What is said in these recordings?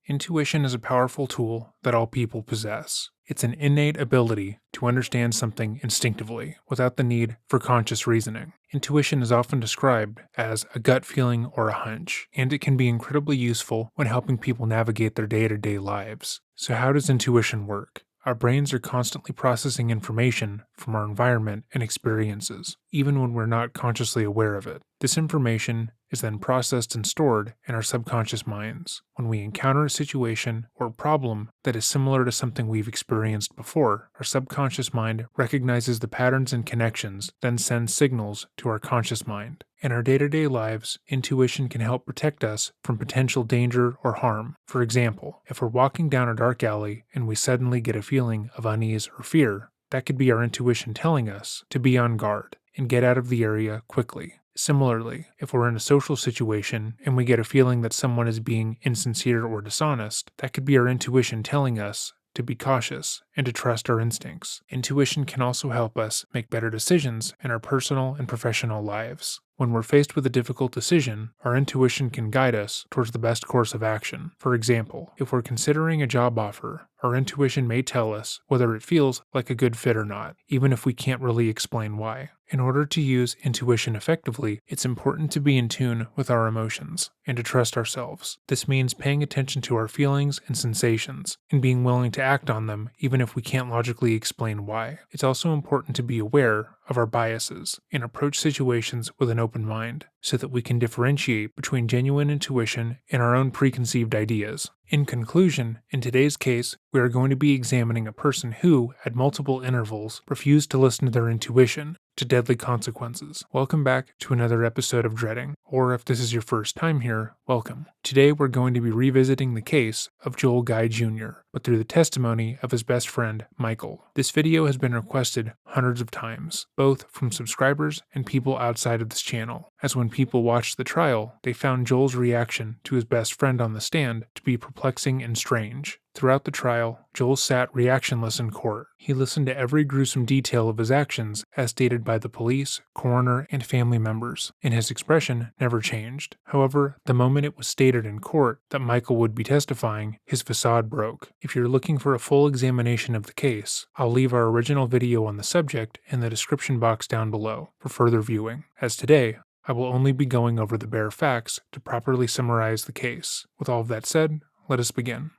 Intuition is a powerful tool that all people possess. It's an innate ability to understand something instinctively, without the need for conscious reasoning. Intuition is often described as a gut feeling or a hunch, and it can be incredibly useful when helping people navigate their day-to-day lives. So how does intuition work? Our brains are constantly processing information from our environment and experiences, even when we're not consciously aware of it. This information is then processed and stored in our subconscious minds. When we encounter a situation or problem that is similar to something we've experienced before, our subconscious mind recognizes the patterns and connections, then sends signals to our conscious mind. In our day-to-day lives, intuition can help protect us from potential danger or harm. For example, if we're walking down a dark alley and we suddenly get a feeling of unease or fear, that could be our intuition telling us to be on guard and get out of the area quickly. Similarly, if we're in a social situation and we get a feeling that someone is being insincere or dishonest, that could be our intuition telling us to be cautious and to trust our instincts. Intuition can also help us make better decisions in our personal and professional lives. When we're faced with a difficult decision, our intuition can guide us towards the best course of action. For example, if we're considering a job offer, our intuition may tell us whether it feels like a good fit or not, even if we can't really explain why. In order to use intuition effectively, it's important to be in tune with our emotions and to trust ourselves. This means paying attention to our feelings and sensations and being willing to act on them even if we can't logically explain why. It's also important to be aware of our biases and approach situations with an open mind so that we can differentiate between genuine intuition and our own preconceived ideas. In conclusion, in today's case, we are going to be examining a person who, at multiple intervals, refused to listen to their intuition, to deadly consequences. Welcome back to another episode of Dreading, or if this is your first time here, welcome. Today we're going to be revisiting the case of Joel Guy Jr., but through the testimony of his best friend, Michael. This video has been requested hundreds of times, both from subscribers and people outside of this channel, as when people watched the trial, they found Joel's reaction to his best friend on the stand to be perplexing and strange. Throughout the trial, Joel sat reactionless in court. He listened to every gruesome detail of his actions as stated by the police, coroner, and family members, and his expression never changed. However, the moment it was stated in court that Michael would be testifying, his facade broke. If you're looking for a full examination of the case, I'll leave our original video on the subject in the description box down below for further viewing, as today, I will only be going over the bare facts to properly summarize the case. With all of that said, let us begin.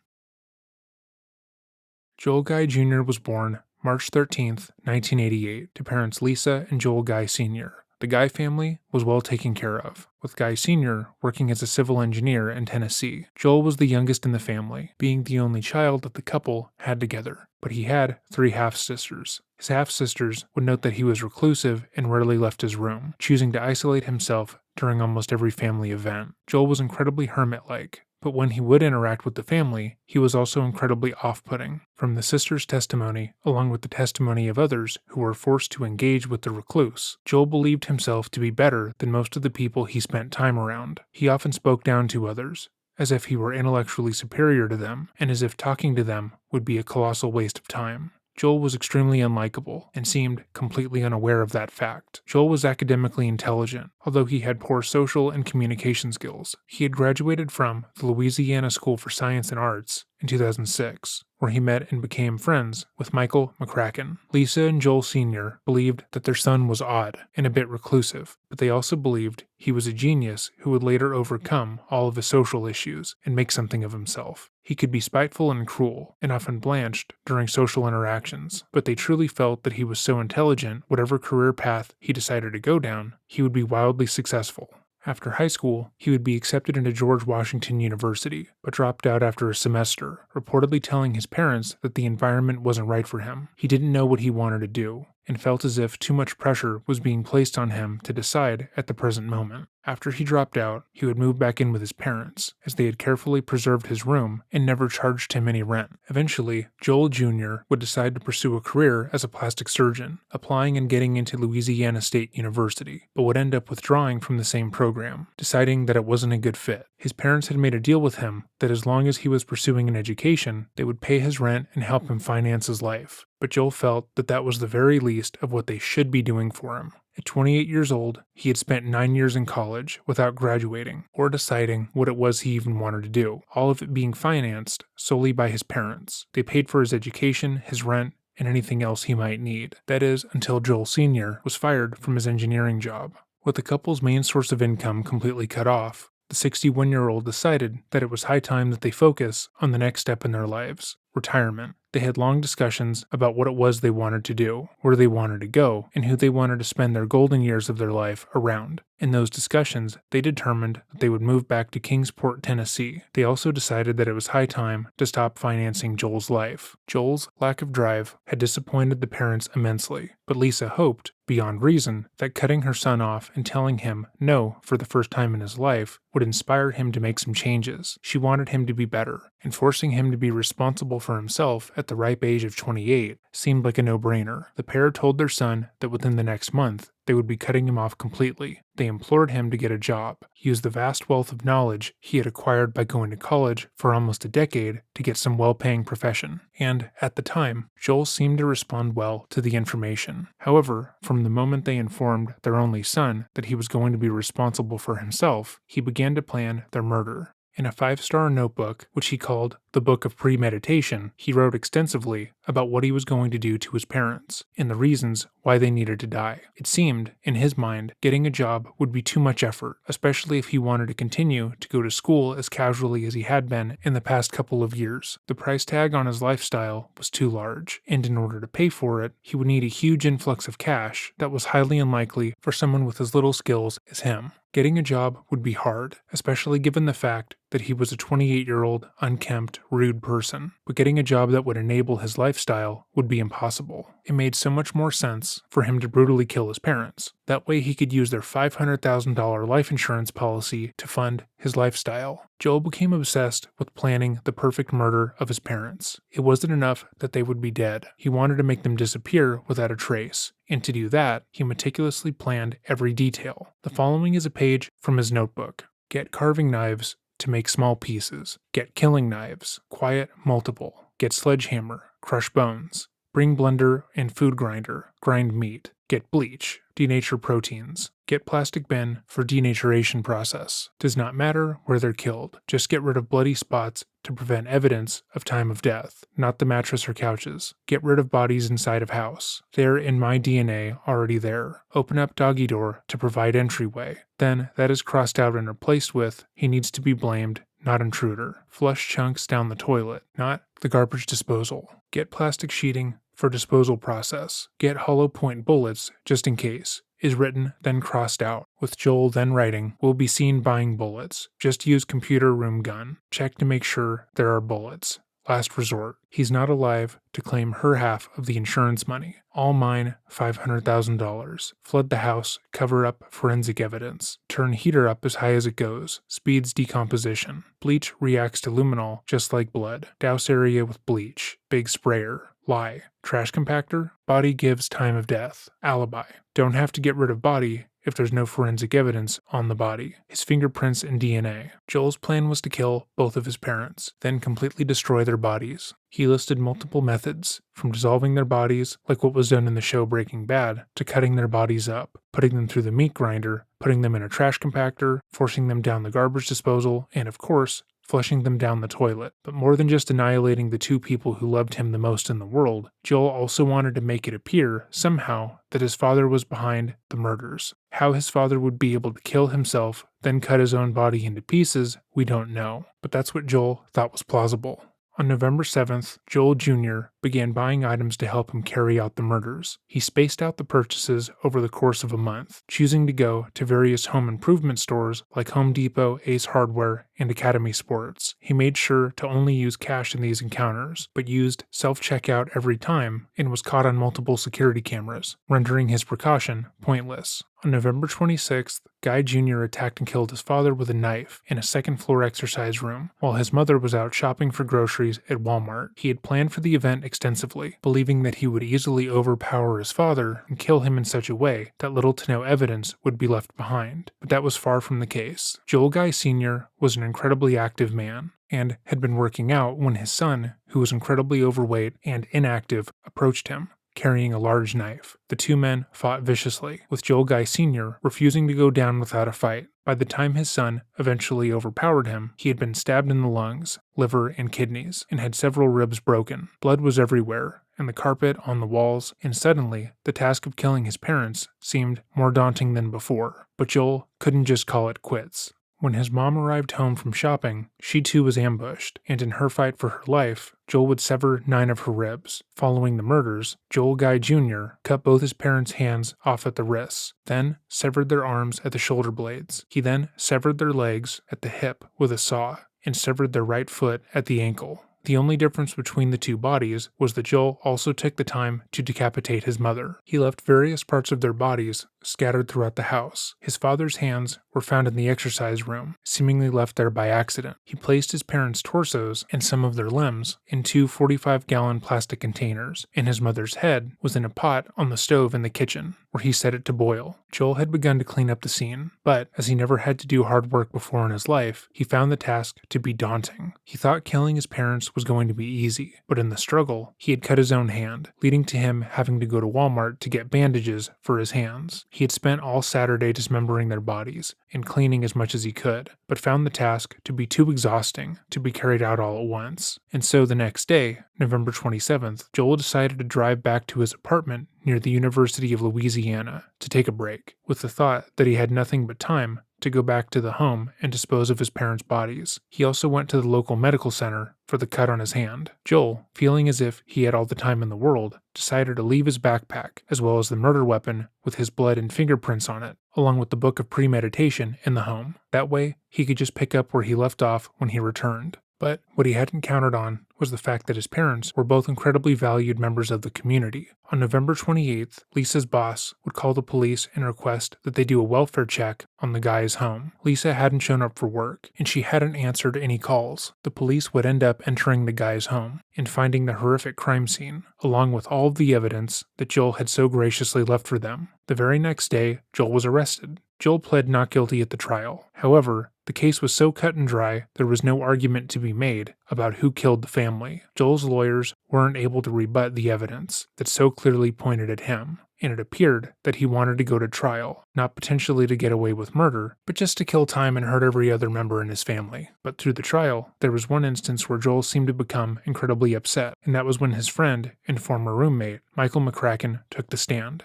Joel Guy Jr. was born March 13, 1988, to parents Lisa and Joel Guy Sr. The Guy family was well taken care of, with Guy Sr. working as a civil engineer in Tennessee. Joel was the youngest in the family, being the only child that the couple had together, but he had 3 half-sisters. His half-sisters would note that he was reclusive and rarely left his room, choosing to isolate himself during almost every family event. Joel was incredibly hermit-like, but when he would interact with the family, he was also incredibly off-putting. From the sisters' testimony, along with the testimony of others who were forced to engage with the recluse, Joel believed himself to be better than most of the people he spent time around. He often spoke down to others, as if he were intellectually superior to them, and as if talking to them would be a colossal waste of time. Joel was extremely unlikable and seemed completely unaware of that fact. Joel was academically intelligent, although he had poor social and communication skills. He had graduated from the Louisiana School for Science and Arts in 2006, where he met and became friends with Michael McCracken. Lisa and Joel Sr. believed that their son was odd and a bit reclusive, but they also believed he was a genius who would later overcome all of his social issues and make something of himself. He could be spiteful and cruel, and often blanched during social interactions, but they truly felt that he was so intelligent, whatever career path he decided to go down, he would be wildly successful. After high school, he would be accepted into George Washington University, but dropped out after a semester, reportedly telling his parents that the environment wasn't right for him. He didn't know what he wanted to do, and felt as if too much pressure was being placed on him to decide at the present moment. After he dropped out, he would move back in with his parents, as they had carefully preserved his room and never charged him any rent. Eventually, Joel Jr. would decide to pursue a career as a plastic surgeon, applying and getting into Louisiana State University, but would end up withdrawing from the same program, deciding that it wasn't a good fit. His parents had made a deal with him that as long as he was pursuing an education, they would pay his rent and help him finance his life. But Joel felt that that was the very least of what they should be doing for him. At 28 years old, he had spent 9 years in college without graduating or deciding what it was he even wanted to do, all of it being financed solely by his parents. They paid for his education, his rent, and anything else he might need. That is, until Joel Sr. was fired from his engineering job. With the couple's main source of income completely cut off, the 61-year-old decided that it was high time that they focus on the next step in their lives, retirement. They had long discussions about what it was they wanted to do, where they wanted to go, and who they wanted to spend their golden years of their life around. In those discussions, they determined that they would move back to Kingsport, Tennessee. They also decided that it was high time to stop financing Joel's life. Joel's lack of drive had disappointed the parents immensely, but Lisa hoped, beyond reason, that cutting her son off and telling him no for the first time in his life would inspire him to make some changes. She wanted him to be better, and forcing him to be responsible for himself at the ripe age of 28 seemed like a no-brainer. The pair told their son that within the next month, they would be cutting him off completely. They implored him to get a job, use the vast wealth of knowledge he had acquired by going to college for almost a decade to get some well-paying profession. And, at the time, Joel seemed to respond well to the information. However, from the moment they informed their only son that he was going to be responsible for himself, he began to plan their murder. In a 5-star notebook, which he called the Book of Premeditation, he wrote extensively about what he was going to do to his parents and the reasons why they needed to die. It seemed, in his mind, getting a job would be too much effort, especially if he wanted to continue to go to school as casually as he had been in the past couple of years. The price tag on his lifestyle was too large, and in order to pay for it, he would need a huge influx of cash that was highly unlikely for someone with as little skills as him. Getting a job would be hard, especially given the fact that he was a 28-year-old, unkempt, rude person. But getting a job that would enable his lifestyle would be impossible. It made so much more sense for him to brutally kill his parents. That way he could use their $500,000 life insurance policy to fund his lifestyle. Joel became obsessed with planning the perfect murder of his parents. It wasn't enough that they would be dead. He wanted to make them disappear without a trace. And to do that, he meticulously planned every detail. The following is a page from his notebook. Get carving knives to make small pieces. Get killing knives. Quiet multiple. Get sledgehammer. Crush bones. Bring blender and food grinder. Grind meat. Get bleach. Denature proteins. Get plastic bin for denaturation process. Does not matter where they're killed. Just get rid of bloody spots to prevent evidence of time of death, not the mattress or couches. Get rid of bodies inside of house. They're in my DNA already there. Open up doggy door to provide entryway. Then that is crossed out and replaced with, he needs to be blamed, not intruder. Flush chunks down the toilet, not the garbage disposal. Get plastic sheeting for disposal process. Get hollow point bullets just in case. Is written, then crossed out, with Joel then writing, will be seen buying bullets. Just use computer room gun. Check to make sure there are bullets. Last resort. He's not alive to claim her half of the insurance money. All mine, $500,000. Flood the house, cover up forensic evidence. Turn heater up as high as it goes. Speeds decomposition. Bleach reacts to luminol just like blood. Douse area with bleach. Big sprayer. Lie. Trash compactor. Body gives time of death. Alibi. Don't have to get rid of body if there's no forensic evidence on the body. His fingerprints and DNA. Joel's plan was to kill both of his parents, then completely destroy their bodies. He listed multiple methods, from dissolving their bodies, like what was done in the show Breaking Bad, to cutting their bodies up, putting them through the meat grinder, putting them in a trash compactor, forcing them down the garbage disposal, and of course, flushing them down the toilet. But more than just annihilating the two people who loved him the most in the world, Joel also wanted to make it appear, somehow, that his father was behind the murders. How his father would be able to kill himself, then cut his own body into pieces, we don't know. But that's what Joel thought was plausible. On November 7th, Joel Jr. began buying items to help him carry out the murders. He spaced out the purchases over the course of a month, choosing to go to various home improvement stores like Home Depot, Ace Hardware, and Academy Sports. He made sure to only use cash in these encounters, but used self-checkout every time and was caught on multiple security cameras, rendering his precaution pointless. On November 26th, Guy Jr. attacked and killed his father with a knife in a second-floor exercise room, while his mother was out shopping for groceries at Walmart. He had planned for the event extensively, believing that he would easily overpower his father and kill him in such a way that little to no evidence would be left behind. But that was far from the case. Joel Guy Sr. was an incredibly active man, and had been working out when his son, who was incredibly overweight and inactive, approached him. carrying a large knife. The two men fought viciously, with Joel Guy Sr. refusing to go down without a fight. By the time his son eventually overpowered him, he had been stabbed in the lungs, liver, and kidneys, and had several ribs broken. Blood was everywhere, and the carpet on the walls, and suddenly, the task of killing his parents seemed more daunting than before. But Joel couldn't just call it quits. When his mom arrived home from shopping, she too was ambushed, and in her fight for her life, Joel would sever 9 of her ribs. Following the murders, Joel Guy Jr. cut both his parents' hands off at the wrists, then severed their arms at the shoulder blades. He then severed their legs at the hip with a saw, and severed their right foot at the ankle. The only difference between the two bodies was that Joel also took the time to decapitate his mother. He left various parts of their bodies scattered throughout the house. His father's hands were found in the exercise room, seemingly left there by accident. He placed his parents' torsos and some of their limbs in 2 45-gallon plastic containers, and his mother's head was in a pot on the stove in the kitchen, where he set it to boil. Joel had begun to clean up the scene, but as he never had to do hard work before in his life, he found the task to be daunting. He thought killing his parents was going to be easy, but in the struggle, he had cut his own hand, leading to him having to go to Walmart to get bandages for his hands. He had spent all Saturday dismembering their bodies and cleaning as much as he could, but found the task to be too exhausting to be carried out all at once. And so the next day, November 27th, Joel decided to drive back to his apartment near the University of Louisiana to take a break, with the thought that he had nothing but time to go back to the home and dispose of his parents' bodies. He also went to the local medical center for the cut on his hand. Joel, feeling as if he had all the time in the world, decided to leave his backpack, as well as the murder weapon with his blood and fingerprints on it, along with the book of Premeditation in the home. That way, he could just pick up where he left off when he returned. But what he hadn't counted on was the fact that his parents were both incredibly valued members of the community. On November 28th, Lisa's boss would call the police and request that they do a welfare check on the guy's home. Lisa hadn't shown up for work, and she hadn't answered any calls. The police would end up entering the guy's home and finding the horrific crime scene, along with all of the evidence that Joel had so graciously left for them. The very next day, Joel was arrested. Joel pled not guilty at the trial. However, the case was so cut and dry, there was no argument to be made about who killed the family. Joel's lawyers weren't able to rebut the evidence that so clearly pointed at him, and it appeared that he wanted to go to trial, not potentially to get away with murder, but just to kill time and hurt every other member in his family. But through the trial, there was one instance where Joel seemed to become incredibly upset, and that was when his friend and former roommate, Michael McCracken, took the stand.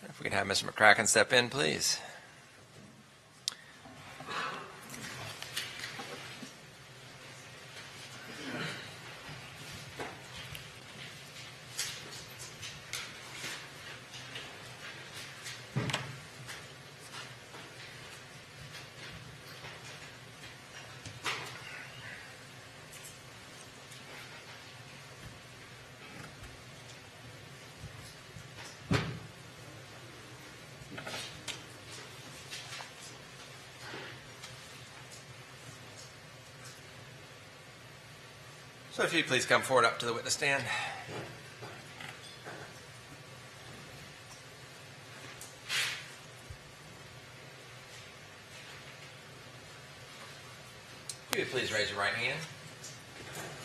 If we can have Mr. McCracken step in, please. So if you'd please come forward up to the witness stand. If you would please raise your right hand.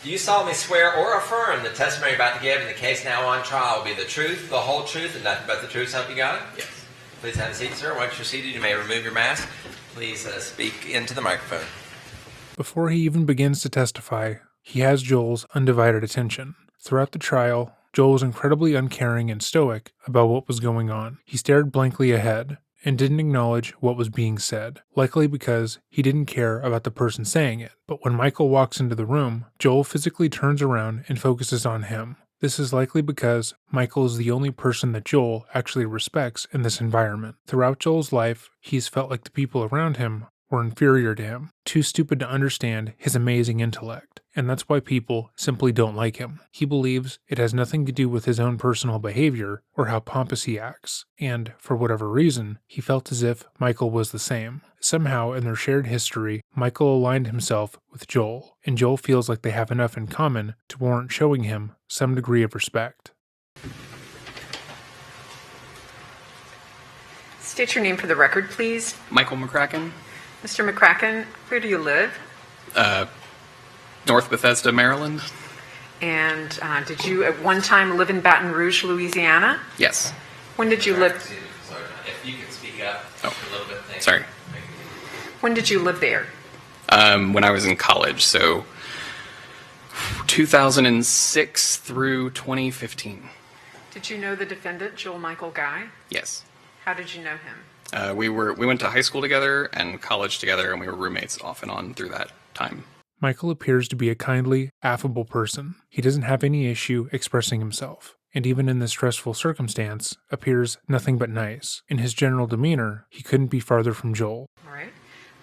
Do you solemnly swear or affirm the testimony you're about to give in the case now on trial will be the truth, the whole truth, and nothing but the truth, so help you God? Yes. Please have a seat, sir. Once you're seated, you may remove your mask. Please speak into the microphone. Before he even begins to testify, he has Joel's undivided attention. Throughout the trial, Joel was incredibly uncaring and stoic about what was going on. He stared blankly ahead and didn't acknowledge what was being said, likely because he didn't care about the person saying it. But when Michael walks into the room, Joel physically turns around and focuses on him. This is likely because Michael is the only person that Joel actually respects in this environment. Throughout Joel's life, he's felt like the people around him were inferior to him, too stupid to understand his amazing intellect, and that's why people simply don't like him. He believes it has nothing to do with his own personal behavior or how pompous he acts, and for whatever reason, he felt as if Michael was the same. Somehow, in their shared history, Michael aligned himself with Joel, and Joel feels like they have enough in common to warrant showing him some degree of respect. State your name for the record, please. Michael McCracken. Mr. McCracken, where do you live? North Bethesda, Maryland. And did you at one time live in Baton Rouge, Louisiana? Yes. When did you live? Sorry, if you could speak up Oh, a little bit. Thank you. sorry. When did you live there? When I was in college, so 2006 through 2015. Did you know the defendant, Joel Michael Guy? Yes. How did you know him? We went to high school together and college together, and we were roommates off and on through that time. Michael appears to be a kindly, affable person. He doesn't have any issue expressing himself, and even in this stressful circumstance, appears nothing but nice. In his general demeanor, he couldn't be farther from Joel. All right.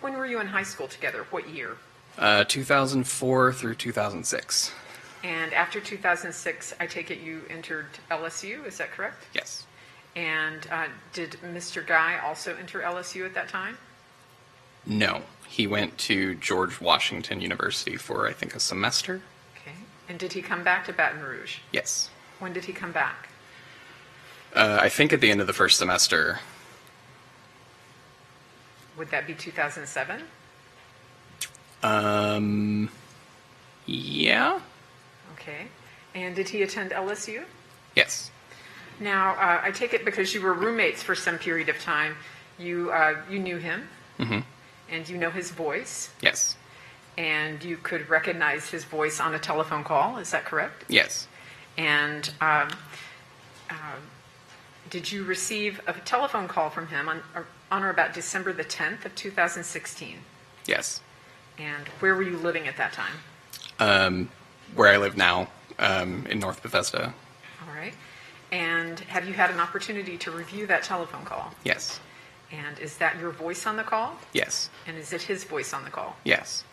When were you in high school together? What year? 2004 through 2006. And after 2006, I take it you entered LSU, is that correct? Yes. And did Mr. Guy also enter LSU at that time? No. He went to George Washington University for, I think, a semester. Okay. And did he come back to Baton Rouge? Yes. When did he come back? I think at the end of the first semester. Would that be 2007? Yeah. Okay. And did he attend LSU? Yes. Now, I take it because you were roommates for some period of time, you knew him, and you know his voice, Yes. and you could recognize his voice on a telephone call. Is that correct? Yes. And did you receive a telephone call from him on or about December the 10th of 2016? Yes. And where were you living at that time? Where I live now, in North Bethesda. All right. And have you had an opportunity to review that telephone call? Yes. And is that your voice on the call? Yes. And is it his voice on the call? Yes.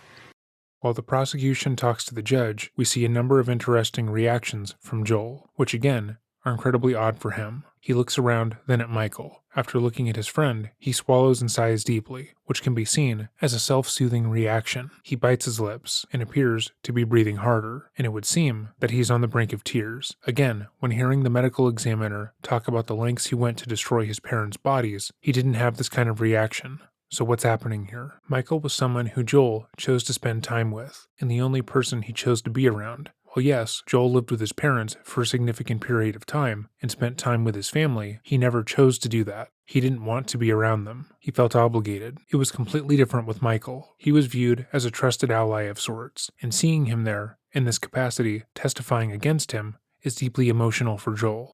While the prosecution talks to the judge, we see a number of interesting reactions from Joel, which again are incredibly odd for him. He looks around, then at Michael. After looking at his friend, he swallows and sighs deeply, which can be seen as a self-soothing reaction. He bites his lips and appears to be breathing harder, and it would seem that he's on the brink of tears. Again, when hearing the medical examiner talk about the lengths he went to destroy his parents' bodies, he didn't have this kind of reaction. So what's happening here? Michael was someone who Joel chose to spend time with, and the only person he chose to be around. Well, yes, Joel lived with his parents for a significant period of time and spent time with his family. He never chose to do that. He didn't want to be around them. He felt obligated. It was completely different with Michael. He was viewed as a trusted ally of sorts, and seeing him there, in this capacity, testifying against him, is deeply emotional for Joel.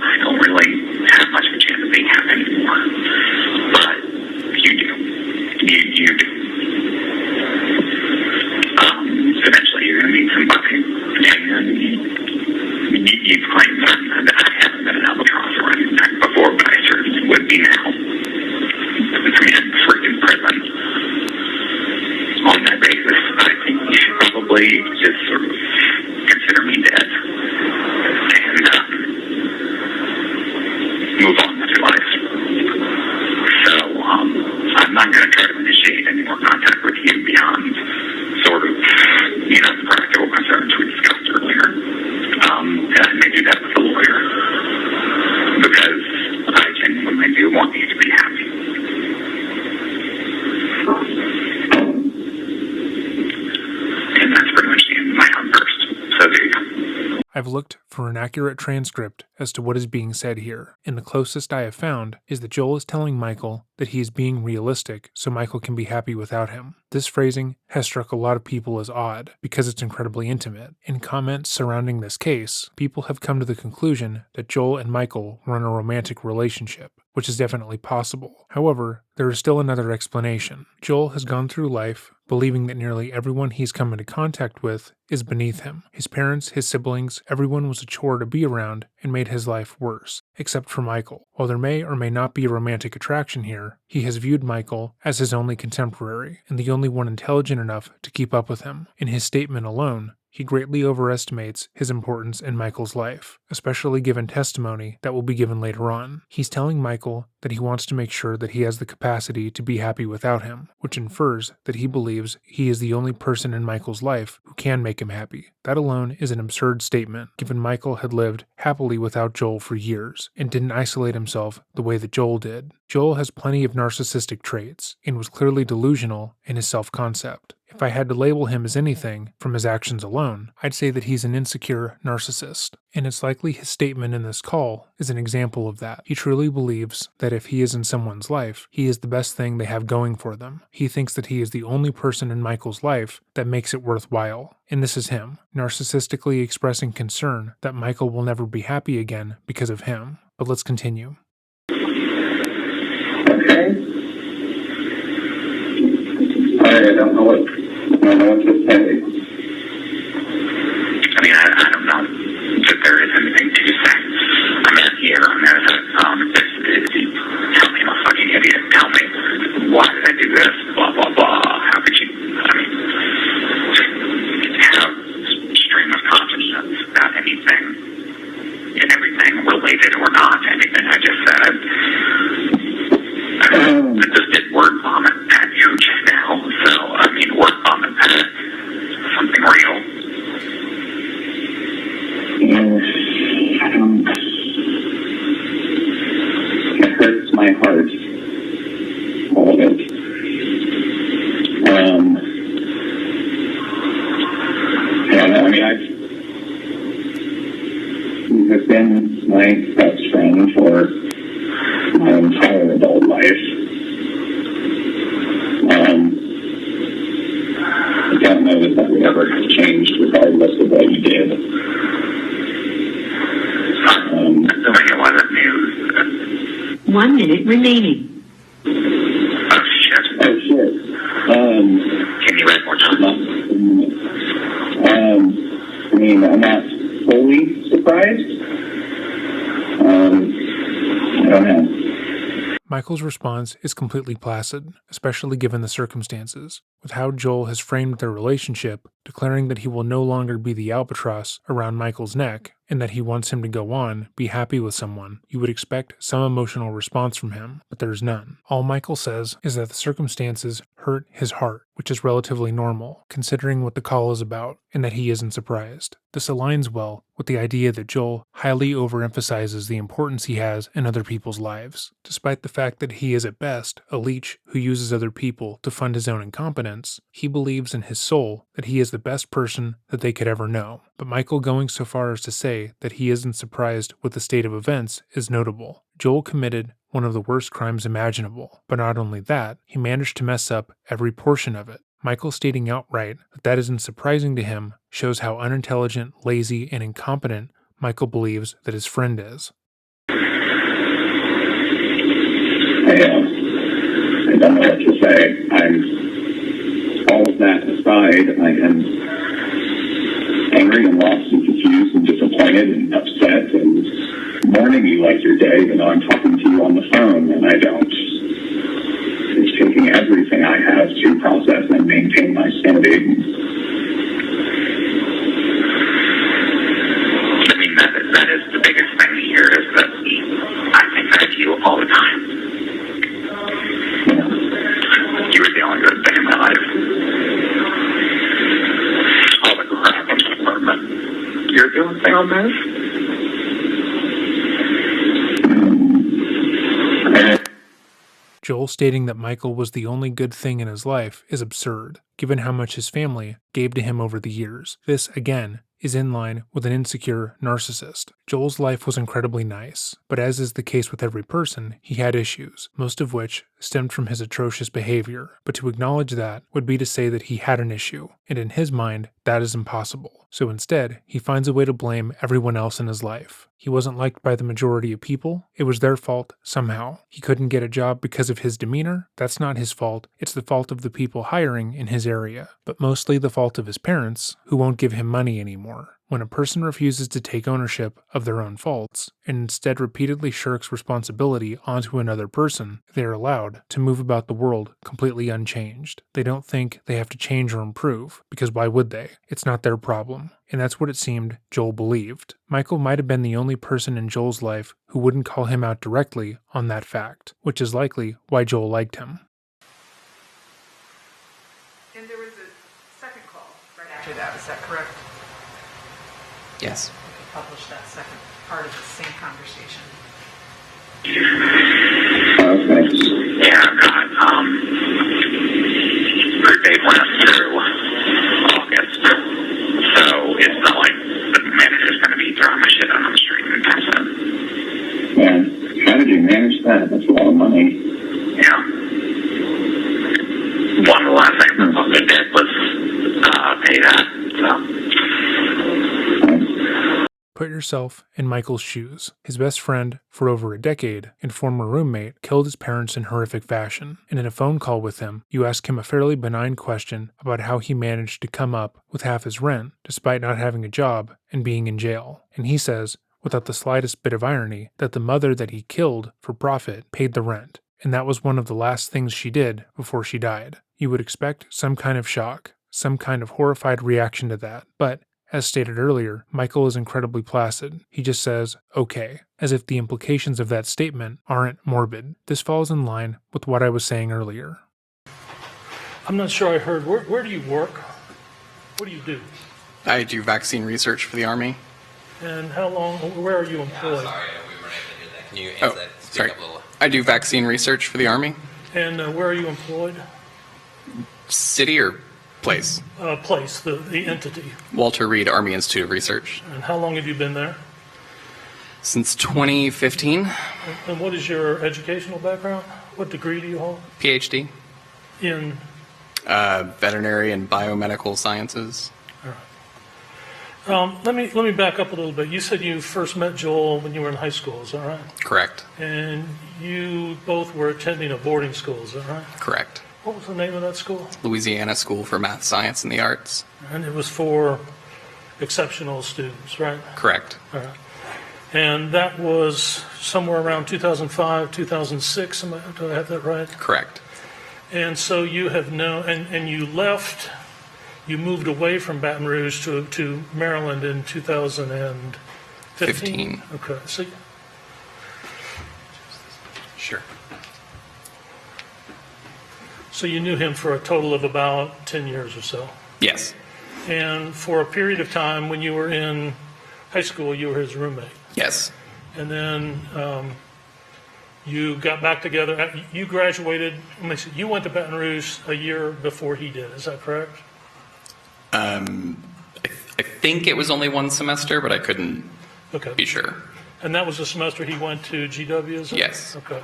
I don't really have much of a chance of being happy anymore. But you do. You do. Eventually you're going to meet somebody, and you've claimed that I haven't been an albatross or anything before, but I certainly would be now. I mean, I'm freaking prison. On that basis, I think you should probably just sort of consider me dead. Move on with your life. So, I'm not going to try to initiate any more contact with you beyond sort of, the practical concerns we discussed earlier. And I may do that with a lawyer because I genuinely do want you to be happy. And that's pretty much the end of my outburst. So there you go. I've looked for an accurate transcript as to what is being said here, and the closest I have found is that Joel is telling Michael that he is being realistic so Michael can be happy without him. This phrasing has struck a lot of people as odd because it's incredibly intimate. In comments surrounding this case, people have come to the conclusion that Joel and Michael were in a romantic relationship, which is definitely possible. However, there is still another explanation. Joel has gone through life believing that nearly everyone he's come into contact with is beneath him. His parents, his siblings, everyone was a chore to be around and made his life worse, except for Michael. While there may or may not be a romantic attraction here, he has viewed Michael as his only contemporary, and the only one intelligent enough to keep up with him. In his statement alone, He greatly overestimates his importance in Michael's life, especially given testimony that will be given later on. He's telling Michael that he wants to make sure that he has the capacity to be happy without him, which infers that he believes he is the only person in Michael's life who can make him happy. That alone is an absurd statement, given Michael had lived happily without Joel for years and didn't isolate himself the way that Joel did. Joel has plenty of narcissistic traits and was clearly delusional in his self-concept. If I had to label him as anything from his actions alone, I'd say that he's an insecure narcissist. And it's likely his statement in this call is an example of that. He truly believes that if he is in someone's life, he is the best thing they have going for them. He thinks that he is the only person in Michael's life that makes it worthwhile. And this is him, narcissistically expressing concern that Michael will never be happy again because of him. But let's continue. Okay. I don't know what to say. I mean, I don't know that there is anything to say. I'm in here, I'm in it. Tell me I'm a fucking idiot. Tell me, why did I do this? Blah, blah, blah. How could you, I mean, just have stream of consciousness about anything and everything related or not, anything I just said. I just did word vomit at you just now, so, I mean, word vomit at something real. It hurts my heart, all of it. I mean, you've been my best friend for my entire adult life. I don't know that that would ever have changed regardless of what you did. It wasn't news. 1 minute remaining. Oh shit. Can you write more time? I mean, I'm not fully surprised. I don't know. Michael's response is completely placid, especially given the circumstances, with how Joel has framed their relationship, declaring that he will no longer be the albatross around Michael's neck, and that he wants him to go on, be happy with someone. You would expect some emotional response from him, but there's none. All Michael says is that the circumstances hurt his heart, which is relatively normal, considering what the call is about, and that he isn't surprised. This aligns well with the idea that Joel highly overemphasizes the importance he has in other people's lives. Despite the fact that he is at best a leech who uses other people to fund his own incompetence, he believes in his soul that he is the best person that they could ever know. But Michael going so far as to say that he isn't surprised with the state of events is notable. Joel committed one of the worst crimes imaginable, but not only that, he managed to mess up every portion of it. Michael stating outright that that isn't surprising to him shows how unintelligent, lazy, and incompetent Michael believes that his friend is. I don't know what to say. All of that aside, I am angry and lost and confused and disappointed and upset and mourning you like your day, even though I'm talking to you on the phone and I don't. It's taking everything I have to process and maintain my sanity. I mean, that is the biggest thing here, is that I think of you all the time. You were the only good thing in my life. All the crap in the apartment. You're the only thing I'll miss. Joel stating that Michael was the only good thing in his life is absurd, given how much his family gave to him over the years. This, again, is in line with an insecure narcissist. Joel's life was incredibly nice, but as is the case with every person, he had issues, most of which stemmed from his atrocious behavior. But to acknowledge that would be to say that he had an issue, and in his mind, that is impossible. So instead, he finds a way to blame everyone else in his life. He wasn't liked by the majority of people. It was their fault somehow. He couldn't get a job because of his demeanor. That's not his fault. It's the fault of the people hiring in his area, but mostly the fault of his parents, who won't give him money anymore. anymore. When a person refuses to take ownership of their own faults and instead repeatedly shirks responsibility onto another person, they are allowed to move about the world completely unchanged. They don't think they have to change or improve, because why would they? It's not their problem. And that's what it seemed Joel believed. Michael might have been the only person in Joel's life who wouldn't call him out directly on that fact, which is likely why Joel liked him. And there was a second call right after that, is that correct? Yes. We published that second part of the same conversation. Okay. Yeah, God. Birthday went through August, so it's not like the manager's going to be throwing my shit out on the street anytime soon. Yeah. How did you manage that? That's a lot of money. Yeah. One of the last things I fucking did was pay that. So. Put yourself in Michael's shoes. His best friend for over a decade and former roommate killed his parents in horrific fashion. And in a phone call with him, you ask him a fairly benign question about how he managed to come up with half his rent despite not having a job and being in jail. And he says, without the slightest bit of irony, that the mother that he killed for profit paid the rent. And that was one of the last things she did before she died. You would expect some kind of shock, some kind of horrified reaction to that. But as stated earlier, Michael is incredibly placid. He just says, okay, as if the implications of that statement aren't morbid. This falls in line with what I was saying earlier. I'm not sure I heard. Where do you work? What do you do? I do vaccine research for the Army. And how long, where are you Yeah, employed? sorry, we weren't able to hear that. Can you answer that? Speak Sorry. up a little. I do vaccine research for the Army. And where are you employed? City or place? Place, the entity. Walter Reed Army Institute of Research. And how long have you been there? Since 2015, And what is your educational background? What degree do you hold? PhD. In, Veterinary and biomedical sciences. let me back up a little bit. You said you first met Joel when you were in high school, is that right? Correct. And you both were attending a boarding school, is that right? Correct. What was the name of that school? Louisiana School for Math, Science, and the Arts. And it was for exceptional students, right? Correct. All right. And that was somewhere around 2005, 2006, do I have that right? Correct. And so you have known, and you left, you moved away from Baton Rouge to Maryland in 2015? 15. Okay. So, Sure. so you knew him for a total of about 10 years or so. Yes. And for a period of time when you were in high school, you were his roommate. Yes. And then you got back together. You graduated, let me see, you went to Baton Rouge a year before he did. Is that correct? I think it was only one semester, but I couldn't Okay. be sure. And that was the semester he went to GW, is it? Yes. Okay.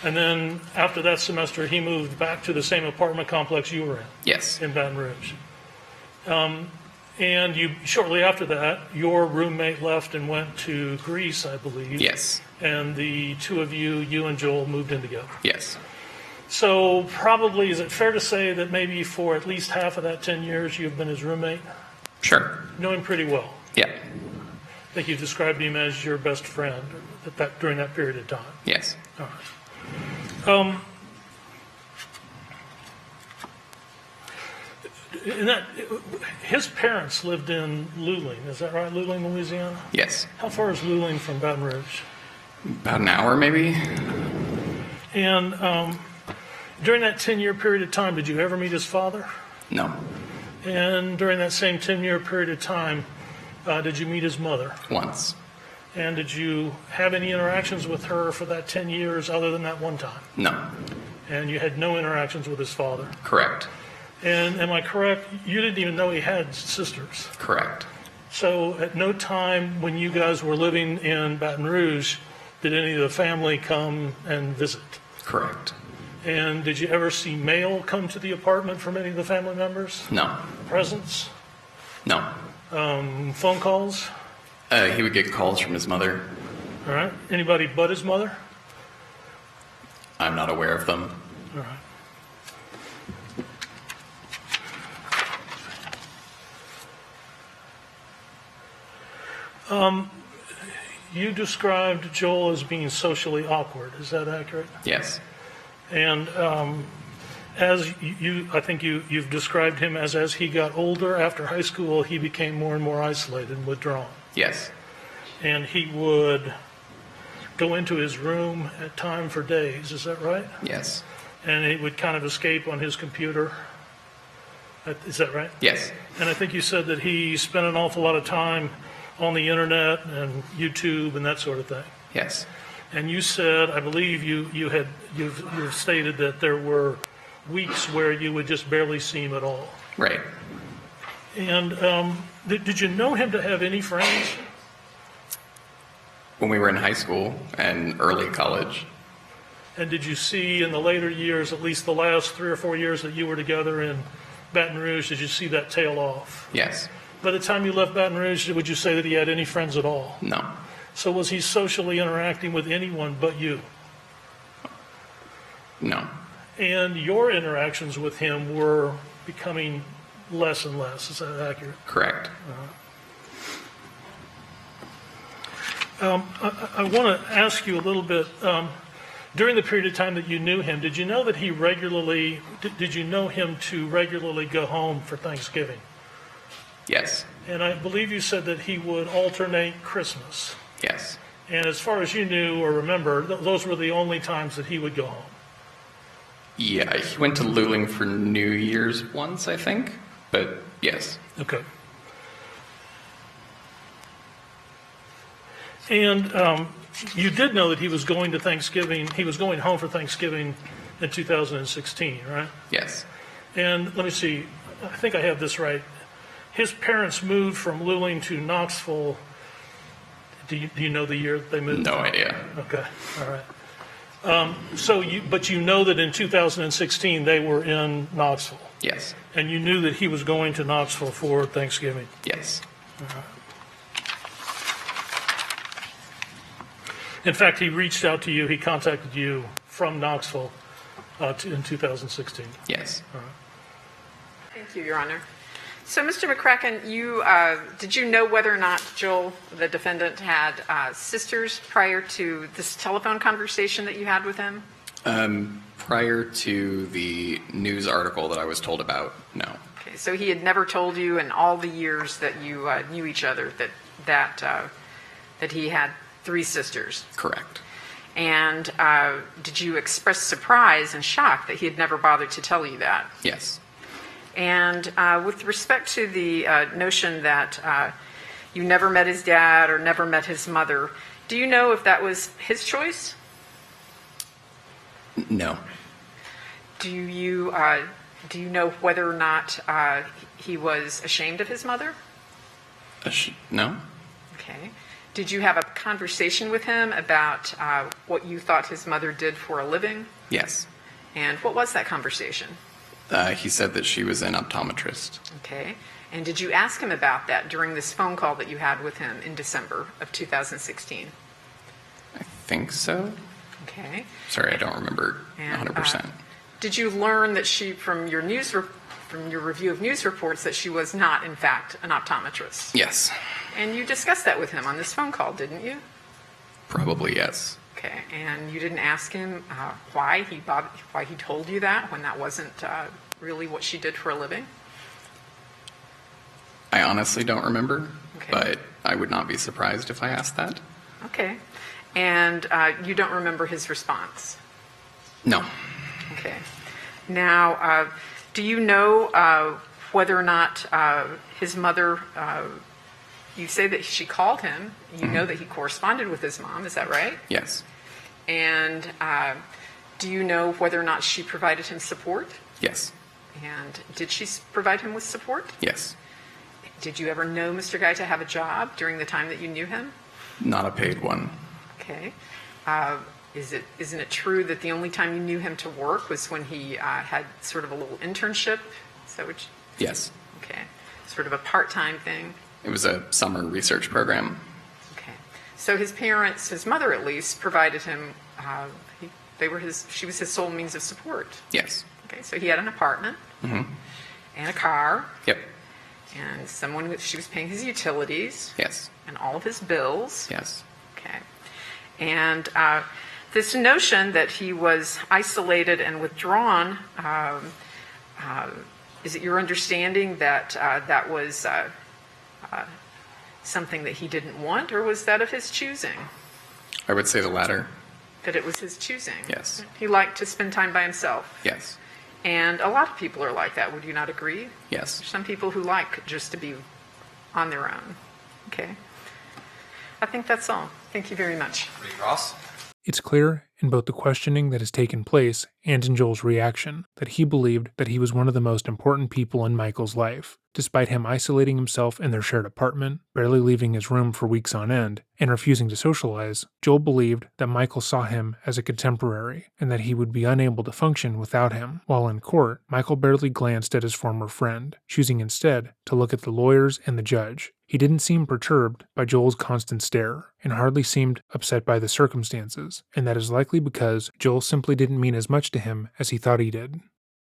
And then after that semester, he moved back to the same apartment complex you were Yes. in Baton Rouge. And you, shortly after that, your roommate left and went to Greece, I believe. Yes. And the two of you, you and Joel, moved in together. Yes. So probably, is it fair to say that maybe for at least half of that 10 years, you've been his roommate? Sure. You know him pretty well. Yeah. I think you described him as your best friend during that period of time. Yes. All right. His parents lived in Luling, is that right? Luling, Louisiana? Yes. How far is Luling from Baton Rouge? About an hour, maybe. And during that 10-year period of time, did you ever meet his father? No. And during that same 10-year period of time, did you meet his mother? Once. And did you have any interactions with her for that 10 years other than that one time? No. And you had no interactions with his father? Correct. And am I correct? You didn't even know he had sisters. Correct. So at no time when you guys were living in Baton Rouge did any of the family come and visit? Correct. And did you ever see mail come to the apartment from any of the family members? No. Presents? No. Phone calls? He would get calls from his mother. All right. Anybody but his mother? I'm not aware of them. All right. You described Joel as being socially awkward. Is that accurate? Yes. And as I think you've described him as he got older after high school, he became more and more isolated and withdrawn. Yes. And he would go into his room at time for days. Is that right? Yes. And he would kind of escape on his computer. Is that right? Yes. And I think you said that he spent an awful lot of time on the internet and YouTube and that sort of thing. Yes. And you said, I believe you've stated that there were weeks where you would just barely see him at all. Right. And did you know him to have any friends? When we were in high school and early college. And did you see in the later years, at least the last 3 or 4 years that you were together in Baton Rouge, did you see that tail off? Yes. By the time you left Baton Rouge, would you say that he had any friends at all? No. So was he socially interacting with anyone but you? No. And your interactions with him were becoming less and less. Is that accurate? Correct. I want to ask you a little bit. During the period of time that you knew him, did you know that he regularly, did you know him to regularly go home for Thanksgiving? Yes. And I believe you said that he would alternate Christmas. Yes. And as far as you knew or remember, those were the only times that he would go home. Yeah, he went to Luling for New Year's once, I think. But yes. Okay. And you did know that he was going to Thanksgiving, he was going home for Thanksgiving in 2016, right? Yes. And let me see, I think I have this right. His parents moved from Luling to Knoxville. Do you know the year that they moved? No idea. Okay, all right. But you know that in 2016 they were in Knoxville, Yes. and you knew that he was going to Knoxville for Thanksgiving. Yes. In fact, he reached out to you, he contacted you from Knoxville in 2016. Yes. Thank you, Your Honor. So, Mr. McCracken, did you know whether or not Joel, the defendant, had sisters prior to this telephone conversation that you had with him? Prior to the news article that I was told about, no. Okay, so he had never told you in all the years that you knew each other that he had 3 sisters. Correct. And did you express surprise and shock that he had never bothered to tell you that? Yes. And with respect to the notion that you never met his dad or never met his mother, do you know if that was his choice? No. Do you know whether or not he was ashamed of his mother? No. Okay. Did you have a conversation with him about what you thought his mother did for a living? Yes. And what was that conversation? He said that she was an optometrist. Okay. And did you ask him about that during this phone call that you had with him in December of 2016? I think so. Okay. Sorry, I don't remember And, 100%. Did you learn that from your review of news reports that she was not, in fact, an optometrist? Yes. And you discussed that with him on this phone call, didn't you? Probably yes. Okay. And you didn't ask him why he told you that when that wasn't really what she did for a living? I honestly don't remember, Okay. but I would not be surprised if I asked that. Okay. And you don't remember his response? No. Okay. Now, do you know whether or not his mother, you say that she called him, you know that he corresponded with his mom, is that right? Yes. And do you know whether or not she provided him support? Yes. And did she provide him with support? Yes. Did you ever know Mr. Guy to have a job during the time that you knew him? Not a paid one. Okay. Isn't it true that the only time you knew him to work was when he had sort of a little internship? Is that what Yes. okay. Sort of a part-time thing? It was a summer research program. Okay. So his parents, his mother at least, provided him, she was his sole means of support. Yes. Okay. So he had an apartment and a car. Yep. and she was paying his utilities Yes. and all of his bills. Yes. Okay. And this notion that he was isolated and withdrawn, is it your understanding that that was something that he didn't want, or was that of his choosing? I would say the latter. That it was his choosing? Yes. He liked to spend time by himself? Yes. And a lot of people are like that. Would you not agree? Yes. There's some people who like just to be on their own. Okay. I think that's all. Thank you very much. Reed Ross. It's clear in both the questioning that has taken place and in Joel's reaction that he believed that he was one of the most important people in Michael's life. Despite him isolating himself in their shared apartment, barely leaving his room for weeks on end, and refusing to socialize, Joel believed that Michael saw him as a contemporary and that he would be unable to function without him. While in court, Michael barely glanced at his former friend, choosing instead to look at the lawyers and the judge. He didn't seem perturbed by Joel's constant stare, and hardly seemed upset by the circumstances, and that is likely because Joel simply didn't mean as much to him as he thought he did.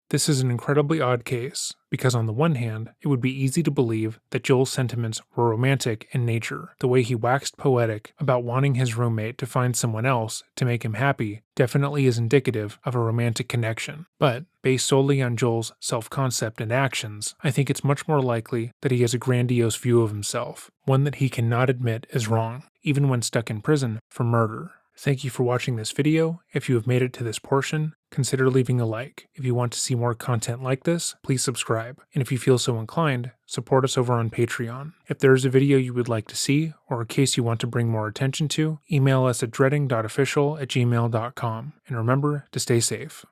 This is an incredibly odd case, because on the one hand, it would be easy to believe that Joel's sentiments were romantic in nature. The way he waxed poetic about wanting his roommate to find someone else to make him happy definitely is indicative of a romantic connection. But, based solely on Joel's self-concept and actions, I think it's much more likely that he has a grandiose view of himself, one that he cannot admit is wrong, even when stuck in prison for murder. Thank you for watching this video. If you have made it to this portion, consider leaving a like. If you want to see more content like this, please subscribe. And if you feel so inclined, support us over on Patreon. If there is a video you would like to see, or a case you want to bring more attention to, email us at dreading.official@gmail.com. And remember to stay safe.